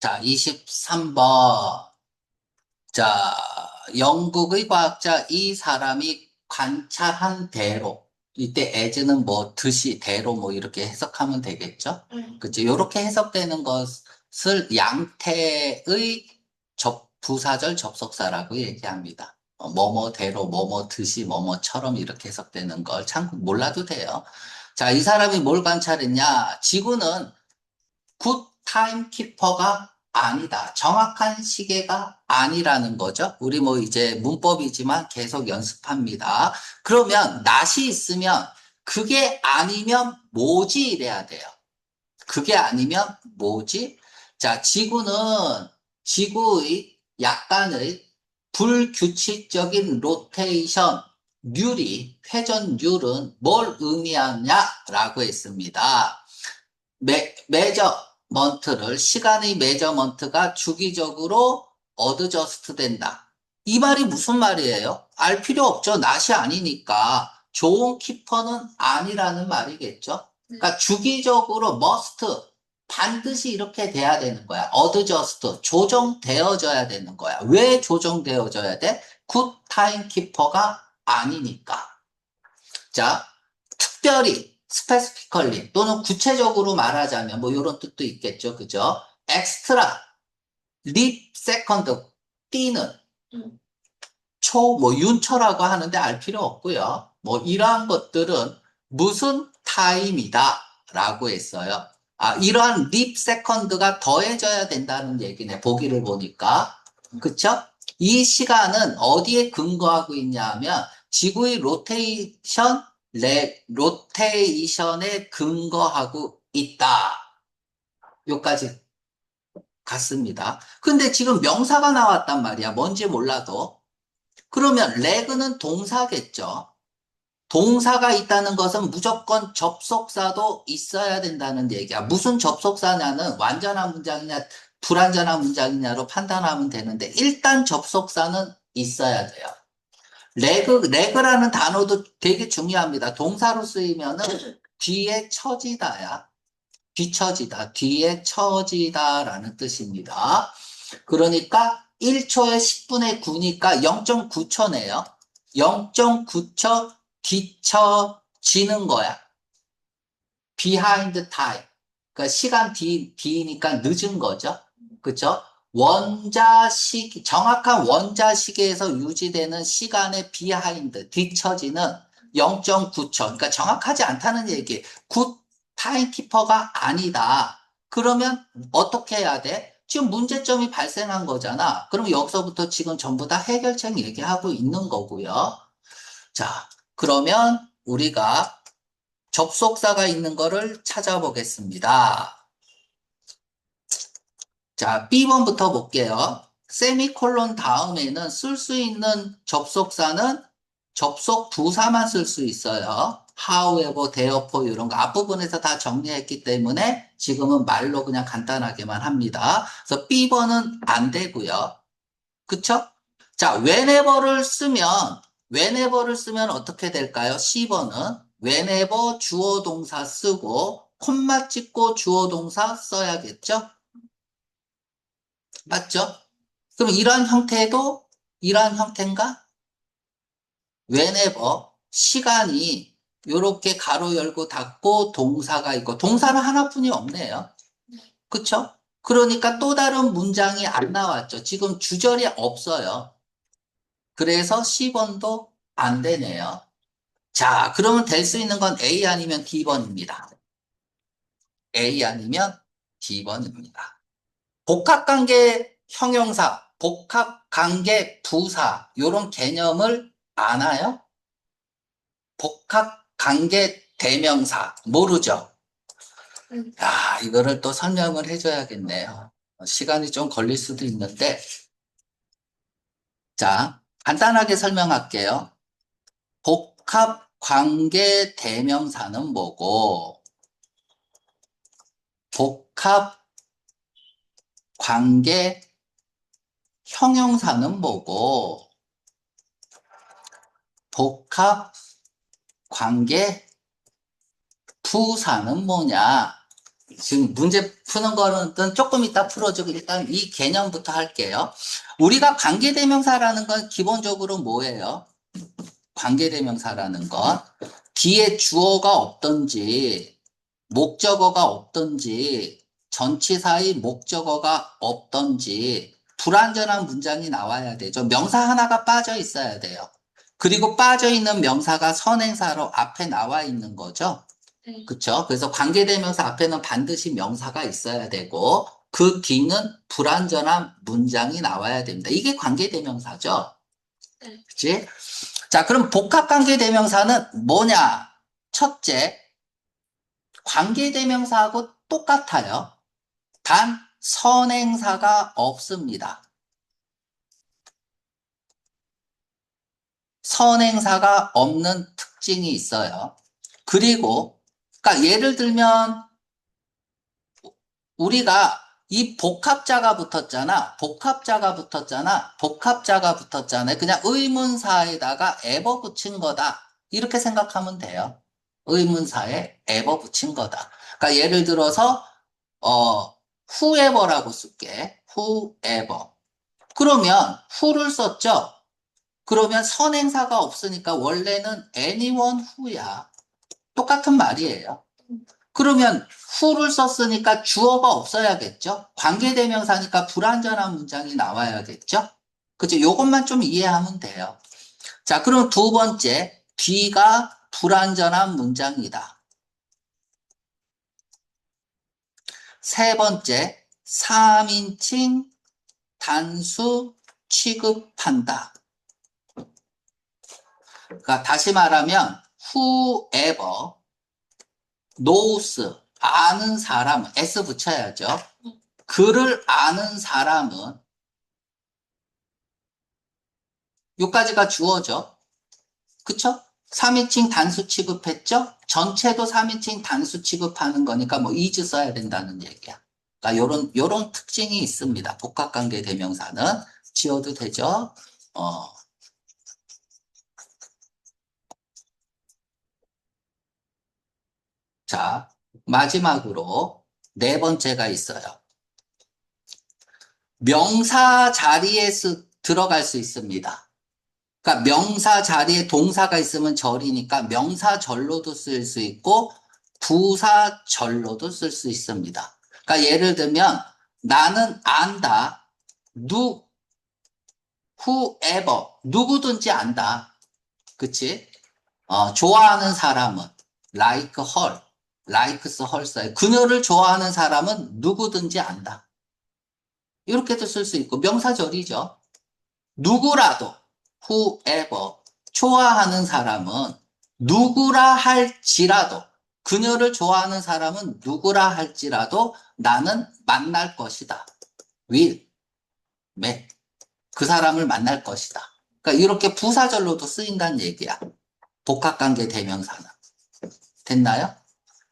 자, 23번. 자, 영국의 과학자 이 사람이 관찰한 대로, 이때 as는 뭐 듯이 대로 뭐 이렇게 해석하면 되겠죠? 그치? 이렇게 해석되는 것을 양태의 부사절 접속사라고 얘기합니다. 뭐뭐대로, 뭐뭐듯이, 뭐뭐처럼 이렇게 해석되는 걸 참 몰라도 돼요. 자, 이 사람이 뭘 관찰했냐? 지구는 굿 타임키퍼가 아니다. 정확한 시계가 아니라는 거죠. 우리 뭐 이제 문법이지만 계속 연습합니다. 그러면 낫이 있으면 그게 아니면 뭐지 이래야 돼요. 그게 아니면 뭐지? 자, 지구의 약간의 불규칙적인 로테이션, 회전율은 뭘 의미하냐라고 했습니다. 메저먼트를 시간의 메저먼트가 주기적으로 어드저스트 된다. 이 말이 무슨 말이에요? 알 필요 없죠. 낫이 아니니까 좋은 키퍼는 아니라는 말이겠죠. 그러니까 주기적으로 must 반드시 이렇게 돼야 되는 거야. 어드저스트 조정되어져야 되는 거야. 왜 조정되어져야 돼? 굿 타임키퍼가 아니니까. 자, 특별히, 스페시피컬리 또는 구체적으로 말하자면 뭐 이런 뜻도 있겠죠. 그죠? 엑스트라, 립 세컨드, 뛰는 뭐 윤초라고 하는데 알 필요 없고요. 뭐 이러한 것들은 무슨 타임이다 라고 했어요. 아, 이러한 립 세컨드가 더해져야 된다는 얘기네. 보기를 보니까. 그쵸? 이 시간은 어디에 근거하고 있냐 하면 지구의 로테이션에 근거하고 있다. 요까지 갔습니다. 근데 지금 명사가 나왔단 말이야. 뭔지 몰라도. 그러면 레그는 동사겠죠. 동사가 있다는 것은 무조건 접속사도 있어야 된다는 얘기야. 무슨 접속사냐는 완전한 문장이냐 불완전한 문장이냐로 판단하면 되는데 일단 접속사는 있어야 돼요. 레그라는 단어도 되게 중요합니다. 동사로 쓰이면은 뒤에 처지다야. 뒤처지다. 뒤에 처지다라는 뜻입니다. 그러니까 1초에 10분의 9니까 0.9초네요. 0.9초 뒤처지는 거야. behind time. 그러니까 시간 뒤니까 늦은 거죠. 그쵸? 정확한 원자시계에서 유지되는 시간의 behind, 뒤처지는 0.9초. 그러니까 정확하지 않다는 얘기. 굿 타임키퍼가 아니다. 그러면 어떻게 해야 돼? 지금 문제점이 발생한 거잖아. 그럼 여기서부터 지금 전부 다 해결책 얘기하고 있는 거고요. 자, 그러면 우리가 접속사가 있는 거를 찾아보겠습니다. 자, B번부터 볼게요. 세미콜론 다음에는 쓸 수 있는 접속사는 접속 부사만 쓸 수 있어요. however, therefore 이런 거 앞부분에서 다 정리했기 때문에 지금은 말로 그냥 간단하게만 합니다. 그래서 B번은 안 되고요. 그쵸? 자, whenever를 쓰면 어떻게 될까요? C번은 whenever 주어 동사 쓰고 콤마 찍고 주어 동사 써야겠죠? 맞죠? 그럼 이러한 형태인가? whenever 시간이 요렇게 가로 열고 닫고 동사가 있고 동사는 하나뿐이 없네요. 그쵸? 그러니까 또 다른 문장이 안 나왔죠. 지금 주절이 없어요. 그래서 C번도 안 되네요. 자, 그러면 될 수 있는 건 A 아니면 D번입니다. A 아니면 D번입니다. 복합관계 형용사, 복합관계 부사, 요런 개념을 아나요? 복합관계 대명사, 모르죠? 야, 이거를 또 설명을 해줘야겠네요. 시간이 좀 걸릴 수도 있는데, 자, 간단하게 설명할게요. 복합관계 대명사는 뭐고, 복합관계 형용사는 뭐고, 복합관계 부사는 뭐냐? 지금 문제 푸는 거는 조금 이따 풀어주고 일단 이 개념부터 할게요. 우리가 관계대명사라는 건 기본적으로 뭐예요? 관계대명사라는 건 뒤에 주어가 없던지 목적어가 없던지 전치사의 목적어가 없던지 불완전한 문장이 나와야 되죠. 명사 하나가 빠져 있어야 돼요. 그리고 빠져 있는 명사가 선행사로 앞에 나와 있는 거죠. 네. 그쵸? 그래서 관계대명사 앞에는 반드시 명사가 있어야 되고 그 뒤는 불완전한 문장이 나와야 됩니다. 이게 관계대명사죠. 네. 그치? 자, 그럼 복합관계대명사는 뭐냐? 첫째, 관계대명사하고 똑같아요. 단 선행사가 없습니다. 선행사가 없는 특징이 있어요. 그리고 그러니까 예를 들면 우리가 이 복합자가 붙었잖아. 복합자가 붙었잖아. 복합자가 붙었잖아요. 그냥 의문사에다가 에버 붙인 거다. 이렇게 생각하면 돼요. 의문사에 에버 붙인 거다. 그러니까 예를 들어서 whoever라고 쓸게. whoever. 그러면 who를 썼죠. 그러면 선행사가 없으니까 원래는 anyone who야. 똑같은 말이에요. 그러면 who를 썼으니까 주어가 없어야겠죠? 관계대명사니까 불완전한 문장이 나와야겠죠? 그죠? 요것만 좀 이해하면 돼요. 자, 그럼 두 번째, 뒤가 불완전한 문장이다. 세 번째, 3인칭 단수 취급한다. 그러니까 다시 말하면 whoever knows 아는 사람은 s 붙여야죠. 그를 아는 사람은 요까지가 주어죠. 그쵸? 3인칭 단수 취급했죠? 전체도 3인칭 단수 취급하는 거니까 뭐 is 써야 된다는 얘기야. 그러니까 요런 특징이 있습니다. 복합관계 대명사는 지어도 되죠? 자, 마지막으로 네 번째가 있어요. 명사 자리에 들어갈 수 있습니다. 그러니까 명사 자리에 동사가 있으면 절이니까 명사절로도 쓸 수 있고 부사절로도 쓸 수 있습니다. 그러니까 예를 들면 나는 안다. whoever 누구든지 안다. 그치? 좋아하는 사람은 like her, likes her 써요. 그녀를 좋아하는 사람은 누구든지 안다. 이렇게도 쓸 수 있고 명사절이죠. 누구라도 whoever 좋아하는 사람은 누구라 할지라도 그녀를 좋아하는 사람은 누구라 할지라도 나는 만날 것이다. will, met 그 사람을 만날 것이다. 그러니까 이렇게 부사절로도 쓰인다는 얘기야. 복합관계 대명사는. 됐나요?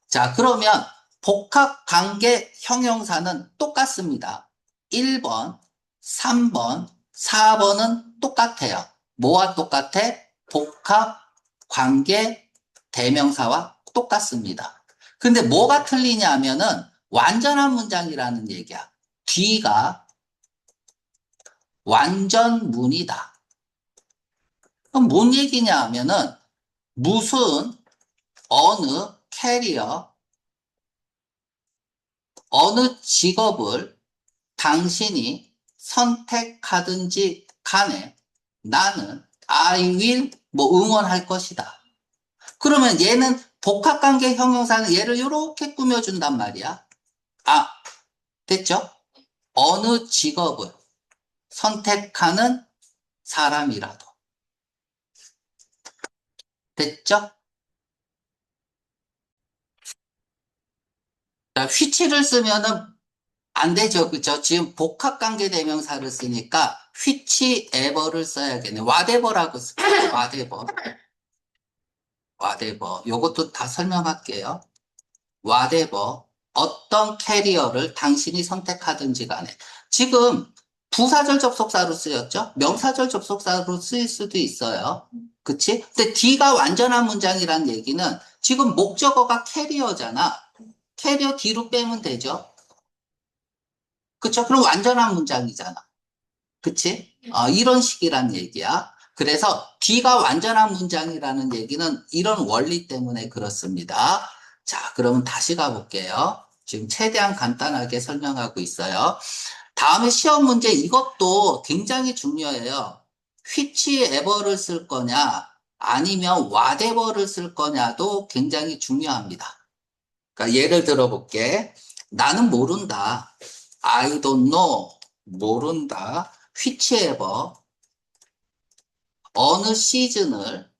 자, 그러면 복합관계 형용사는 똑같습니다. 1번, 3번, 4번은 똑같아요. 뭐와 똑같아? 복합관계 대명사와 똑같습니다. 근데 뭐가 틀리냐 하면은 완전한 문장이라는 얘기야. 뒤가 완전문이다. 그럼 뭔 얘기냐 하면은 무슨 어느 캐리어 어느 직업을 당신이 선택하든지 간에 나는 I will 뭐 응원할 것이다. 그러면 얘는 복합관계 형용사는 얘를 이렇게 꾸며준단 말이야. 아, 됐죠? 어느 직업을 선택하는 사람이라도. 됐죠? 자, which를 쓰면은 안 되죠. 그죠? 지금 복합관계 대명사를 쓰니까 whichever를 써야겠네. whatever라고 쓸게요. whatever. whatever. 요것도 다 설명할게요. whatever. 어떤 캐리어를 당신이 선택하든지 간에. 지금 부사절 접속사로 쓰였죠? 명사절 접속사로 쓰일 수도 있어요. 그치? 근데 D가 완전한 문장이란 얘기는 지금 목적어가 캐리어잖아. 캐리어 뒤로 빼면 되죠. 그쵸? 그럼 완전한 문장이잖아. 그치? 이런 식이란 얘기야. 그래서 D가 완전한 문장이라는 얘기는 이런 원리 때문에 그렇습니다. 자, 그러면 다시 가볼게요. 지금 최대한 간단하게 설명하고 있어요. 다음에 시험 문제 이것도 굉장히 중요해요. which ever를 쓸 거냐, 아니면 whatever를 쓸 거냐도 굉장히 중요합니다. 그러니까 예를 들어볼게. 나는 모른다. I don't know. 모른다. whichever. 어느 시즌을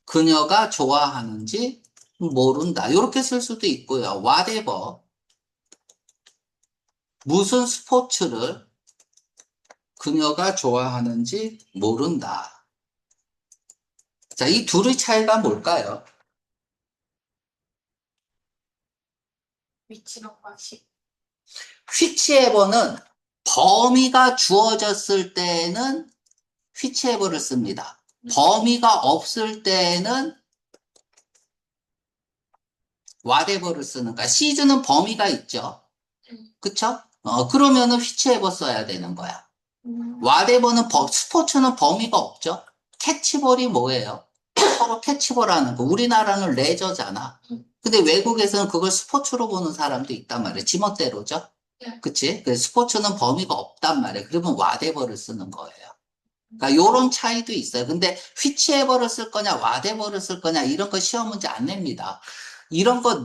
그녀가 좋아하는지 모른다. 이렇게 쓸 수도 있고요. whatever. 무슨 스포츠를 그녀가 좋아하는지 모른다. 자, 이 둘의 차이가 뭘까요? 위치랑 과시. whichever는 범위가 주어졌을 때는 whichever를 씁니다. 범위가 없을 때는 whatever를 쓰는 거야. 시즌은 범위가 있죠. 그쵸? 그러면은 whichever 써야 되는 거야. whatever는 스포츠는 범위가 없죠. 캐치볼이 뭐예요? 서로 캐치볼하는 거. 우리나라는 레저잖아. 근데 외국에서는 그걸 스포츠로 보는 사람도 있단 말이에요. 지멋대로죠. 네. 그치? 그래서 스포츠는 범위가 없단 말이에요. 그러면 whatever를 쓰는 거예요. 그러니까 요런 차이도 있어요. 근데 whichever를 쓸 거냐, whatever를 쓸 거냐, 이런 거 시험 문제 안 냅니다. 이런 거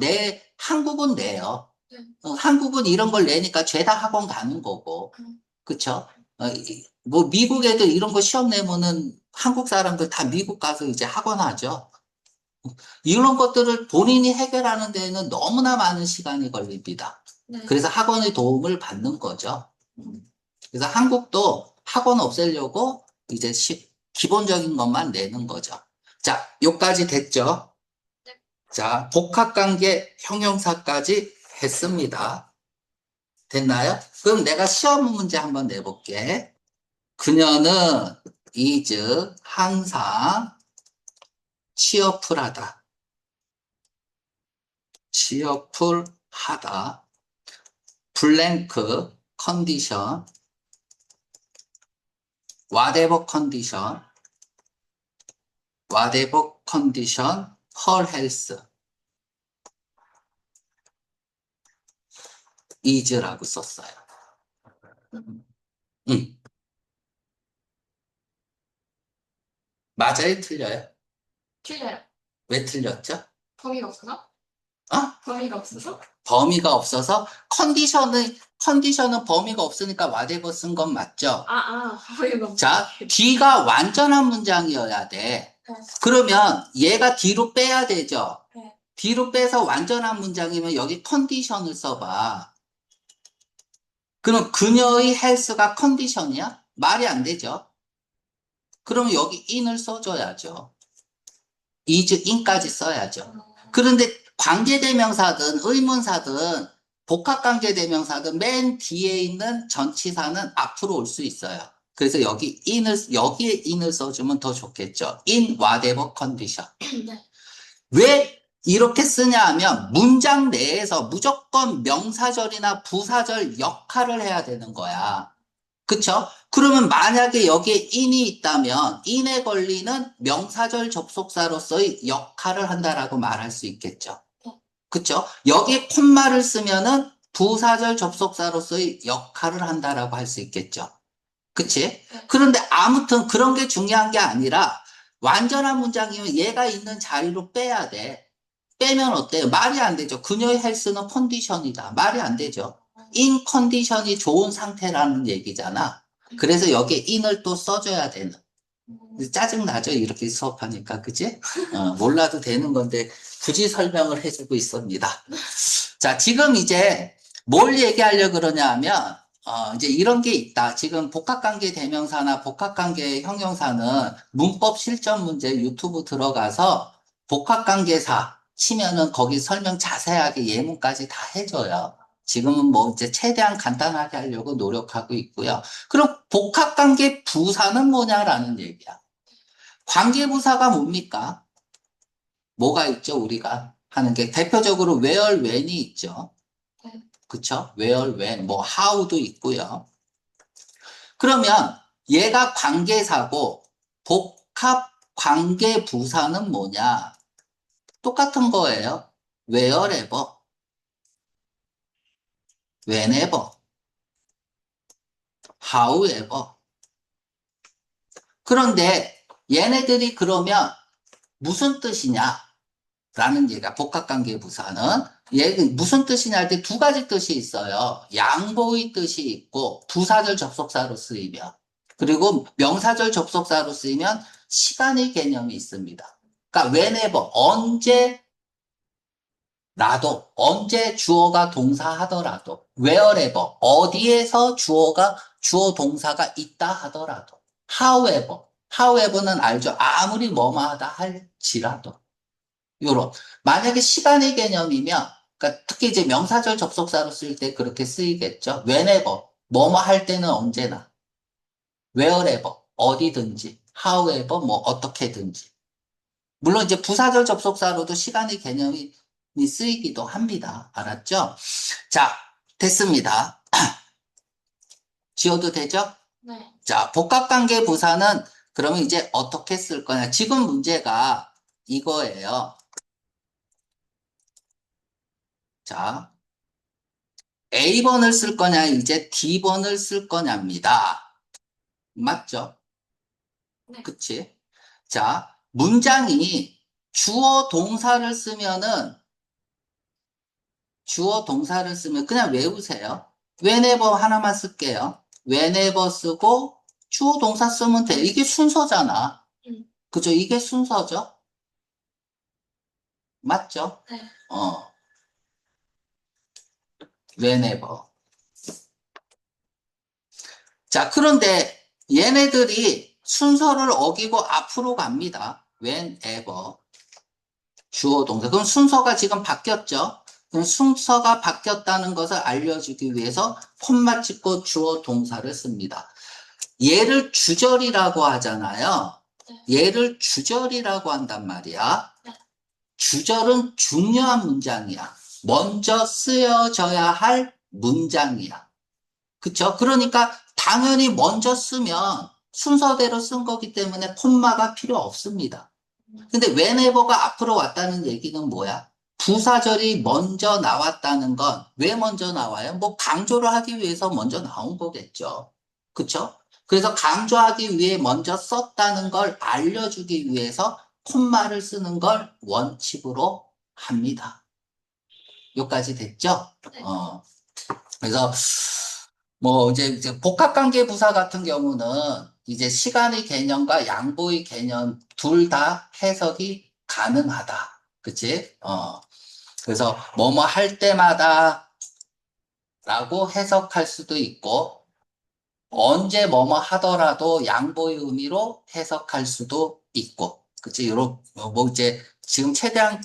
한국은 내요. 네. 한국은 이런 걸 내니까 죄다 학원 가는 거고. 그쵸? 뭐, 미국에도 이런 거 시험 내면은 한국 사람들 다 미국 가서 이제 학원 하죠. 이런 것들을 본인이 해결하는 데에는 너무나 많은 시간이 걸립니다. 네. 그래서 학원의 도움을 받는 거죠. 그래서 한국도 학원 없애려고 이제 기본적인 것만 내는 거죠. 자, 요까지 됐죠? 네. 자, 복합관계 형용사까지 했습니다. 됐나요? 그럼 내가 시험 문제 한번 내볼게. 그녀는 is 항상 cheerful하다. cheerful하다. 블랭크 컨디션 whatever condition whatever condition her health is라고 썼어요. 맞아요? 틀려요? 틀려요. 왜 틀렸죠? 범위가 없어서? 어? 범위가 없어서? 범위가 없어서 컨디션은 범위가 없으니까 whatever 쓴 건 맞죠? 범위가 없어. 자, D가 완전한 문장이어야 돼. 네. 그러면 얘가 뒤로 빼야 되죠? 네. 뒤로 빼서 완전한 문장이면 여기 컨디션을 써봐. 그럼 그녀의 헬스가 컨디션이야? 말이 안 되죠? 그럼 여기 in을 써줘야죠. is in까지 써야죠. 그런데 관계대명사든 의문사든 복합관계대명사든 맨 뒤에 있는 전치사는 앞으로 올 수 있어요. 그래서 여기에 in을 써주면 더 좋겠죠. in whatever condition. 네. 왜 이렇게 쓰냐 하면 문장 내에서 무조건 명사절이나 부사절 역할을 해야 되는 거야. 그쵸? 그러면 만약에 여기에 in이 있다면 in에 걸리는 명사절 접속사로서의 역할을 한다라고 말할 수 있겠죠. 그쵸? 여기에 콤마를 쓰면은 부사절 접속사로서의 역할을 한다라고 할 수 있겠죠. 그치? 그런데 아무튼 그런 게 중요한 게 아니라 완전한 문장이면 얘가 있는 자리로 빼야 돼. 빼면 어때요? 말이 안 되죠. 그녀의 헬스는 컨디션이다. 말이 안 되죠. 인 컨디션이 좋은 상태라는 얘기잖아. 그래서 여기에 in을 또 써줘야 되는. 짜증나죠? 이렇게 수업하니까. 그치? 몰라도 되는 건데 굳이 설명을 해주고 있습니다. 자, 지금 이제 뭘 얘기하려고 그러냐 하면 이제 이런 게 있다. 지금 복합관계 대명사나 복합관계 형용사는 문법 실전 문제 유튜브 들어가서 복합관계사 치면은 거기 설명 자세하게 예문까지 다 해줘요. 지금은 뭐 이제 최대한 간단하게 하려고 노력하고 있고요. 그럼 복합관계 부사는 뭐냐라는 얘기야. 관계부사가 뭡니까? 뭐가 있죠, 우리가? 하는 게 대표적으로 where, when이 있죠. 네. 그쵸? where, when, 뭐 how도 있고요. 그러면 얘가 관계사고 복합 관계 부사는 뭐냐? 똑같은 거예요. wherever, whenever, however. 그런데 얘네들이 그러면 무슨 뜻이냐? 라는 얘기가 복합관계 부사는 얘 무슨 뜻이냐 할 때 두 가지 뜻이 있어요. 양보의 뜻이 있고 부사절 접속사로 쓰이면 그리고 명사절 접속사로 쓰이면 시간의 개념이 있습니다. 그러니까 whenever 언제 주어가 동사하더라도 wherever 어디에서 주어 동사가 있다 하더라도 however는 알죠. 아무리 뭐뭐하다 할지라도 요런. 만약에 시간의 개념이면, 그러니까 특히 이제 명사절 접속사로 쓸 때 그렇게 쓰이겠죠. whenever, 뭐뭐 할 때는 언제나. wherever, 어디든지. however, 뭐 어떻게든지. 물론 이제 부사절 접속사로도 시간의 개념이 쓰이기도 합니다. 알았죠? 자, 됐습니다. 지워도 되죠? 네. 자, 복합관계 부사는 그러면 이제 어떻게 쓸 거냐. 지금 문제가 이거예요. 자, A번을 쓸 거냐, 이제 D번을 쓸 거냐입니다. 맞죠? 네. 그치? 자, 문장이 주어 동사를 쓰면 그냥 외우세요. whenever 하나만 쓸게요. whenever 쓰고 주어 동사 쓰면 돼. 이게 순서잖아. 그죠? 이게 순서죠? 맞죠? 네. whenever. 자, 그런데 얘네들이 순서를 어기고 앞으로 갑니다. whenever. 주어 동사. 그럼 순서가 지금 바뀌었죠? 그럼 순서가 바뀌었다는 것을 알려주기 위해서 콤마 찍고 주어 동사를 씁니다. 얘를 주절이라고 하잖아요. 얘를 주절이라고 한단 말이야. 주절은 중요한 문장이야. 먼저 쓰여져야 할 문장이야. 그쵸? 그러니까 당연히 먼저 쓰면 순서대로 쓴 거기 때문에 콤마가 필요 없습니다. 근데 whenever가 앞으로 왔다는 얘기는 뭐야? 부사절이 먼저 나왔다는 건 왜 먼저 나와요? 뭐 강조를 하기 위해서 먼저 나온 거겠죠. 그쵸? 그래서 강조하기 위해 먼저 썼다는 걸 알려주기 위해서 콤마를 쓰는 걸 원칙으로 합니다. 여기까지 됐죠? 네. 그래서 뭐 이제 복합관계 부사 같은 경우는 이제 시간의 개념과 양보의 개념 둘 다 해석이 가능하다. 그치? 그래서 뭐뭐 할 때마다 라고 해석할 수도 있고 언제 뭐뭐 하더라도 양보의 의미로 해석할 수도 있고 그치? 요런 뭐 이제 지금 최대한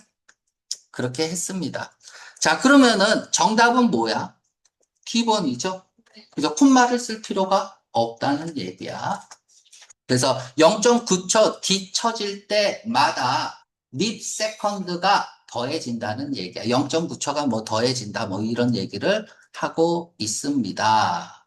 그렇게 했습니다. 자, 그러면은 정답은 뭐야? T번이죠? 그래서 콤마를 쓸 필요가 없다는 얘기야. 그래서 0.9초 뒤처질 때마다 립 세컨드가 더해진다는 얘기야. 0.9초가 뭐 더해진다 뭐 이런 얘기를 하고 있습니다.